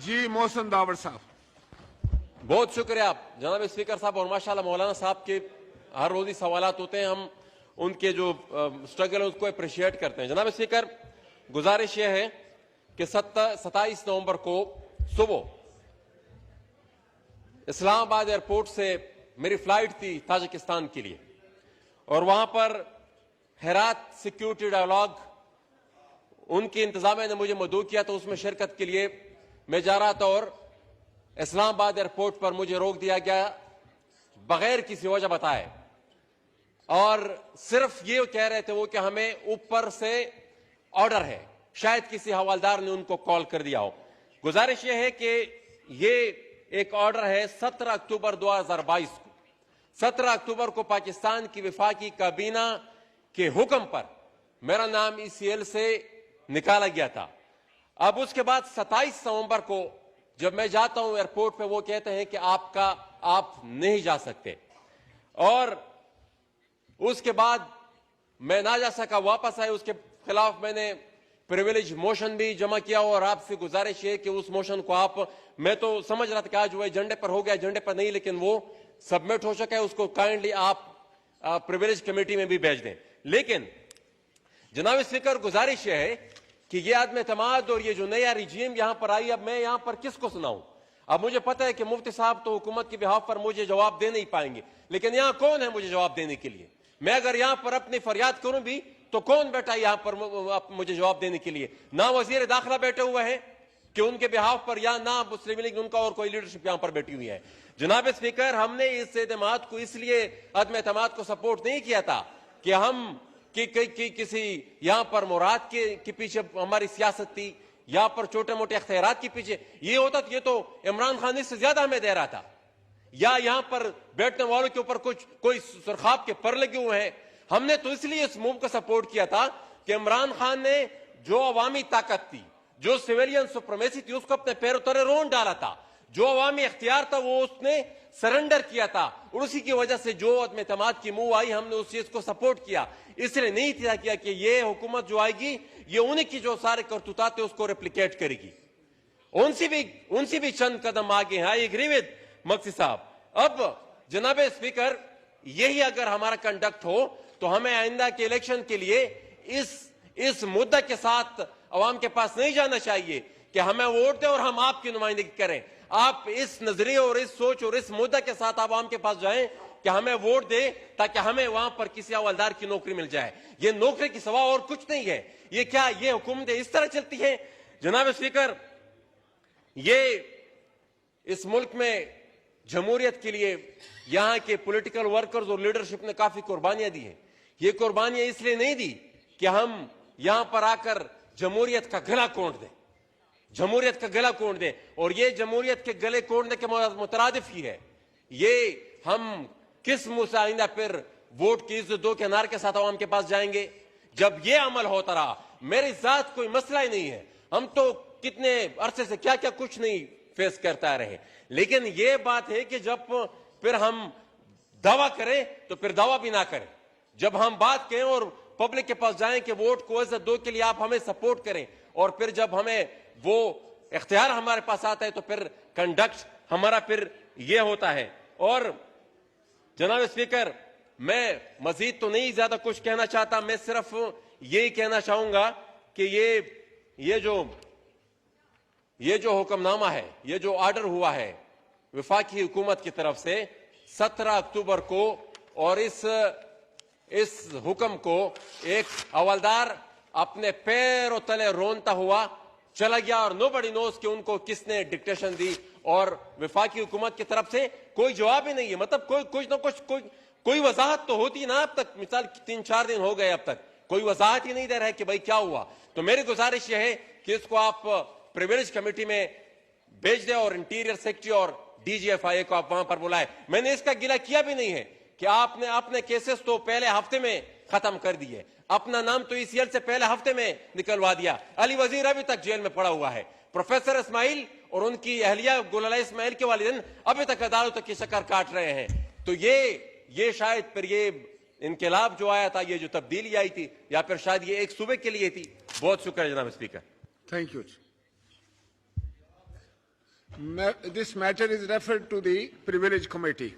जी Mohsin the power साहब। बहुत शुक्रिया जनाब स्पीकर साहब। और माशाल्लाह मौलाना साहब के हर रोज ही सवालात होते हैं, हम उनके जो स्ट्रगल है उसको अप्रिशिएट करते हैं। जनाब स्पीकर, गुजारिश यह है कि 27 नवंबर को सुबह इस्लामाबाद एयरपोर्ट से मेरी फ्लाइट थी ताजिकिस्तान के लिए, और वहां पर हेरात सिक्योरिटी डायलॉग उनकी इंतजामिया ने मुझे मदऊ किया, तो उसमें शिरकत के लिए मैं जा रहा था और इस्लामाबाद एयरपोर्ट पर मुझे रोक दिया गया बगैर किसी वजह बताए, और सिर्फ ये कह रहे थे वो कि हमें ऊपर से ऑर्डर है, शायद किसी हवालदार ने उनको कॉल कर दिया हो। गुजारिश ये है कि ये एक ऑर्डर है 17 अक्टूबर 2022 को। 17 अक्टूबर को पाकिस्तान की विफाकी काबीना के हुक्म पर मेरा नाम ECL से निकाला गया था। अब उसके बाद 27 नवंबर को जब मैं जाता हूं एयरपोर्ट पे, वो कहते हैं कि आप नहीं जा सकते, और उसके बाद मैं ना जा सका, वापस आए। उसके खिलाफ मैंने प्रिविलेज मोशन भी जमा किया, और आपसे गुजारिश है कि उस मोशन को आप, मैं तो समझ रहा था कि आज वो एजेंडे पर हो गया, एजेंडे पर नहीं, लेकिन वो सबमिट हो सका है, उसको काइंडली आप प्रिविलेज कमेटी में भी भेज दें। लेकिन जनाब स्पीकर, गुजारिश यह है कि ये आदम एतमाद और ये जो नया रिजीम यहां पर आई, अब मैं यहां पर किसको सुनाऊं? अब मुझे पता है कि मुफ्ती साहब तो हुकूमत के बिहाफ पर मुझे जवाब दे नहीं पाएंगे, लेकिन यहां कौन है मुझे जवाब देने के लिए? मैं अगर यहां पर अपनी फरियाद करूं भी तो कौन बैठा यहां पर मुझे जवाब देने के लिए? ना वजीर दाखिला बैठे हुए हैं कि उनके बिहाफ पर, या ना मुस्लिम लीग उनका और कोई लीडरशिप यहां पर बैठी हुई है। जनाब स्पीकर, हमने इस एतमाद को, इसलिए अदम एतमाद को सपोर्ट नहीं किया था कि हम किसी यहां पर मुराद के पीछे हमारी सियासत थी, यहां पर छोटे मोटे अख्तियारात के पीछे ये होता, ये तो इमरान खान इससे ज्यादा हमें दे रहा था, या यहां पर बैठने वालों के ऊपर कोई सुरखाब के पर लगे हुए हैं। हमने तो इसलिए इस मूव को सपोर्ट किया था कि इमरान खान ने जो अवामी ताकत थी, जो सिविलियन सुप्रीमेसी थी, उसको अपने पैरों तले रोन डाला था। जो अवामी इख्तियार था वो उसने सरेंडर किया था, और उसी की वजह से जो अदम एतमाद की मूव आई, हमने उस चीज को सपोर्ट किया। इसलिए नहीं किया कि ये हुकूमत जो आएगी ये उन्हीं की जो सारे करतूतात थे उसको रेप्लिकेट करेगी। उनसे भी चंद कदम आगे हैं। आई एग्री विद मक्सी साहब। अब जनाब स्पीकर, यही अगर हमारा कंडक्ट हो तो हमें आइंदा के इलेक्शन के लिए इस मुद्दा के साथ अवाम के पास नहीं जाना चाहिए कि हमें वोट दें और हम आपकी नुमाइंदगी करें। आप इस नजरिए और इस सोच और इस मुद्दा के साथ आवाम के पास जाएं कि हमें वोट दे ताकि हमें वहां पर किसी हवलदार की नौकरी मिल जाए। ये नौकरी की सवा और कुछ नहीं है। ये क्या ये हुकूमतें इस तरह चलती हैं? जनाब स्पीकर, ये इस मुल्क में जमहूरियत के लिए यहां के पॉलिटिकल वर्कर्स और लीडरशिप ने काफी कुर्बानियां दी हैं। ये कुर्बानियां इसलिए नहीं दी कि हम यहां पर आकर जमहूरियत का गला कोंट दें, जमहूरियत का गला कोंट दें, और ये जमहूरियत के गले कोंटने के मुतरादिफ ही है। ये हम किस मुंह से आइंदा फिर वोट की इज्जत दो के नारे के साथ आवाम के पास जाएंगे? जब ये अमल होता रहा, मेरी जात कोई मसला ही नहीं है, हम तो कितने अरसे से क्या क्या कुछ नहीं फेस करता रहे, लेकिन ये बात है कि जब फिर हम दावा करें तो फिर दावा भी ना करें। जब हम बात करें और पब्लिक के पास जाएं कि वोट को इज्जत दो के लिए आप हमें सपोर्ट करें, और फिर जब हमें वो इख्तियार हमारे पास आता है तो फिर कंडक्ट हमारा फिर ये होता है। और जनाब स्पीकर, मैं मजीद तो नहीं ज्यादा कुछ कहना चाहता, मैं सिर्फ यही कहना चाहूंगा कि ये जो हुक्मनामा है, ये जो ऑर्डर हुआ है विफाकी हुकूमत की तरफ से 17 अक्टूबर को, और इस हुक्म को एक हवलदार अपने पैरों तले रोनता हुआ चला गया, और नोबडी नोस कि उनको किसने डिक्टेशन दी, और विफाकी हुकूमत की तरफ से कोई जवाब ही नहीं है। मतलब कुछ ना कुछ कोई वजाहत तो होती ना। अब तक मिसाल 3-4 दिन हो गए, अब तक कोई वजाहत ही नहीं दे रहा है कि भाई क्या हुआ। तो मेरी गुजारिश यह है कि इसको आप प्रिविलेज कमेटी में भेज दें, और इंटीरियर सेक्रेटरी और DGFIA को आप वहां पर बुलाए। मैंने इसका गिला किया भी नहीं है कि आपने अपने केसेस तो पहले हफ्ते में खत्म कर दिए, अपना नाम तो ECL से पहले हफ्ते में निकलवा दिया। अली वजीर अभी तक जेल में पड़ा हुआ है, प्रोफेसर इस्माइल और उनकी अहलिया गुलाला इस्माइल के वालिदैन अभी तक अदालतों की शक्कर काट रहे हैं। तो ये शायद फिर ये इनकलाब जो आया था, ये जो तब्दीली आई थी, या फिर शायद ये एक सूबे के लिए थी। बहुत शुक्रिया जनाब speaker. Thank you. This matter is referred to the Privilege Committee.